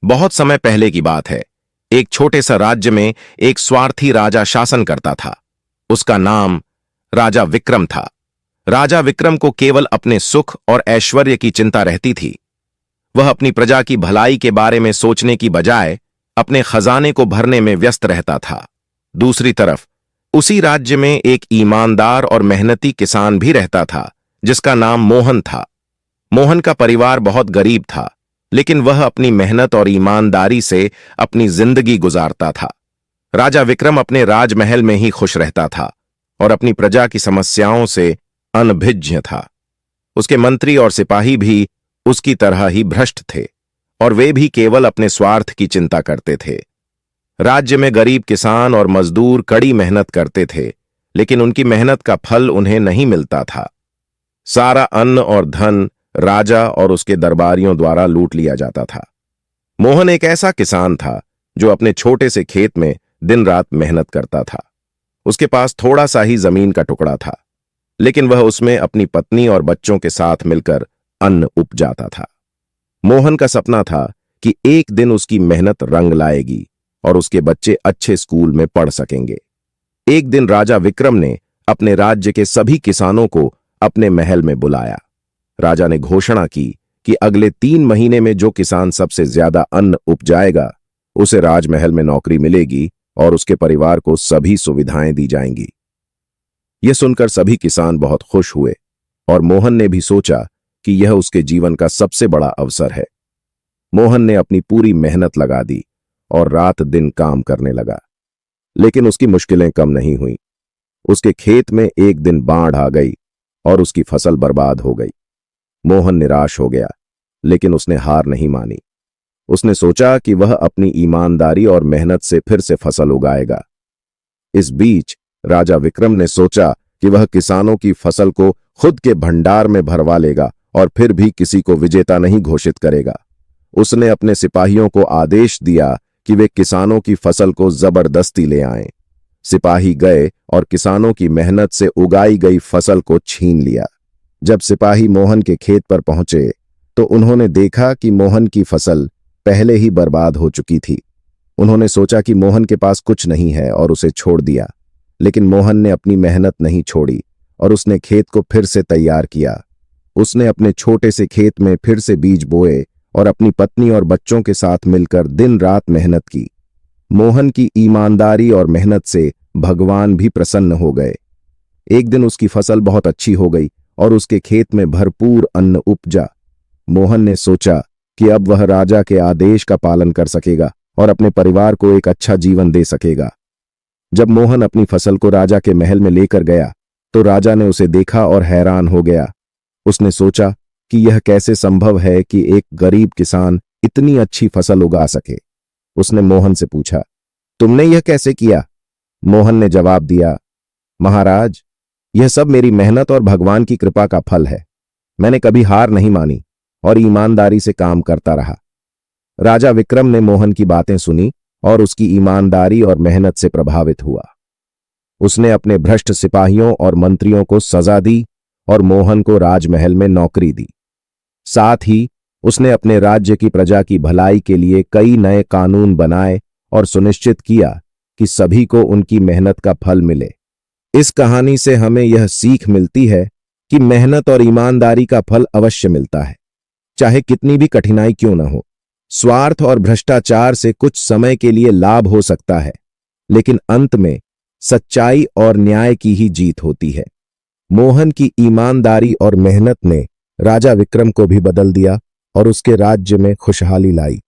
बहुत समय पहले की बात है। एक छोटे सा राज्य में एक स्वार्थी राजा शासन करता था। उसका नाम राजा विक्रम था। राजा विक्रम को केवल अपने सुख और ऐश्वर्य की चिंता रहती थी। वह अपनी प्रजा की भलाई के बारे में सोचने की बजाय अपने खजाने को भरने में व्यस्त रहता था। दूसरी तरफ उसी राज्य में एक ईमानदार और मेहनती किसान भी रहता था, जिसका नाम मोहन था। मोहन का परिवार बहुत गरीब था, लेकिन वह अपनी मेहनत और ईमानदारी से अपनी जिंदगी गुजारता था। राजा विक्रम अपने राजमहल में ही खुश रहता था और अपनी प्रजा की समस्याओं से अनभिज्ञ था। उसके मंत्री और सिपाही भी उसकी तरह ही भ्रष्ट थे और वे भी केवल अपने स्वार्थ की चिंता करते थे। राज्य में गरीब किसान और मजदूर कड़ी मेहनत करते थे, लेकिन उनकी मेहनत का फल उन्हें नहीं मिलता था। सारा अन्न और धन राजा और उसके दरबारियों द्वारा लूट लिया जाता था। मोहन एक ऐसा किसान था जो अपने छोटे से खेत में दिन रात मेहनत करता था। उसके पास थोड़ा सा ही जमीन का टुकड़ा था, लेकिन वह उसमें अपनी पत्नी और बच्चों के साथ मिलकर अन्न उपजाता था। मोहन का सपना था कि एक दिन उसकी मेहनत रंग लाएगी और उसके बच्चे अच्छे स्कूल में पढ़ सकेंगे। एक दिन राजा विक्रम ने अपने राज्य के सभी किसानों को अपने महल में बुलाया। राजा ने घोषणा की कि अगले 3 महीने में जो किसान सबसे ज्यादा अन्न उपजाएगा, उसे राजमहल में नौकरी मिलेगी और उसके परिवार को सभी सुविधाएं दी जाएंगी। यह सुनकर सभी किसान बहुत खुश हुए और मोहन ने भी सोचा कि यह उसके जीवन का सबसे बड़ा अवसर है। मोहन ने अपनी पूरी मेहनत लगा दी और रात दिन काम करने लगा, लेकिन उसकी मुश्किलें कम नहीं हुईं। उसके खेत में एक दिन बाढ़ आ गई और उसकी फसल बर्बाद हो गई। मोहन निराश हो गया, लेकिन उसने हार नहीं मानी। उसने सोचा कि वह अपनी ईमानदारी और मेहनत से फिर से फसल उगाएगा। इस बीच राजा विक्रम ने सोचा कि वह किसानों की फसल को खुद के भंडार में भरवा लेगा और फिर भी किसी को विजेता नहीं घोषित करेगा। उसने अपने सिपाहियों को आदेश दिया कि वे किसानों की फसल को जबरदस्ती ले आएं। सिपाही गए और किसानों की मेहनत से उगाई गई फसल को छीन लिया। जब सिपाही मोहन के खेत पर पहुंचे तो उन्होंने देखा कि मोहन की फसल पहले ही बर्बाद हो चुकी थी। उन्होंने सोचा कि मोहन के पास कुछ नहीं है और उसे छोड़ दिया, लेकिन मोहन ने अपनी मेहनत नहीं छोड़ी और उसने खेत को फिर से तैयार किया। उसने अपने छोटे से खेत में फिर से बीज बोए और अपनी पत्नी और बच्चों के साथ मिलकर दिन रात मेहनत की। मोहन की ईमानदारी और मेहनत से भगवान भी प्रसन्न हो गए। एक दिन उसकी फसल बहुत अच्छी हो गई और उसके खेत में भरपूर अन्न उपजा। मोहन ने सोचा कि अब वह राजा के आदेश का पालन कर सकेगा और अपने परिवार को एक अच्छा जीवन दे सकेगा। जब मोहन अपनी फसल को राजा के महल में लेकर गया तो राजा ने उसे देखा और हैरान हो गया। उसने सोचा कि यह कैसे संभव है कि एक गरीब किसान इतनी अच्छी फसल उगा सके। उसने मोहन से पूछा, तुमने यह कैसे किया? मोहन ने जवाब दिया, महाराज, यह सब मेरी मेहनत और भगवान की कृपा का फल है। मैंने कभी हार नहीं मानी और ईमानदारी से काम करता रहा। राजा विक्रम ने मोहन की बातें सुनी और उसकी ईमानदारी और मेहनत से प्रभावित हुआ। उसने अपने भ्रष्ट सिपाहियों और मंत्रियों को सजा दी और मोहन को राजमहल में नौकरी दी। साथ ही उसने अपने राज्य की प्रजा की भलाई के लिए कई नए कानून बनाए और सुनिश्चित किया कि सभी को उनकी मेहनत का फल मिले। इस कहानी से हमें यह सीख मिलती है कि मेहनत और ईमानदारी का फल अवश्य मिलता है, चाहे कितनी भी कठिनाई क्यों न हो। स्वार्थ और भ्रष्टाचार से कुछ समय के लिए लाभ हो सकता है, लेकिन अंत में सच्चाई और न्याय की ही जीत होती है। मोहन की ईमानदारी और मेहनत ने राजा विक्रम को भी बदल दिया और उसके राज्य में खुशहाली लाई।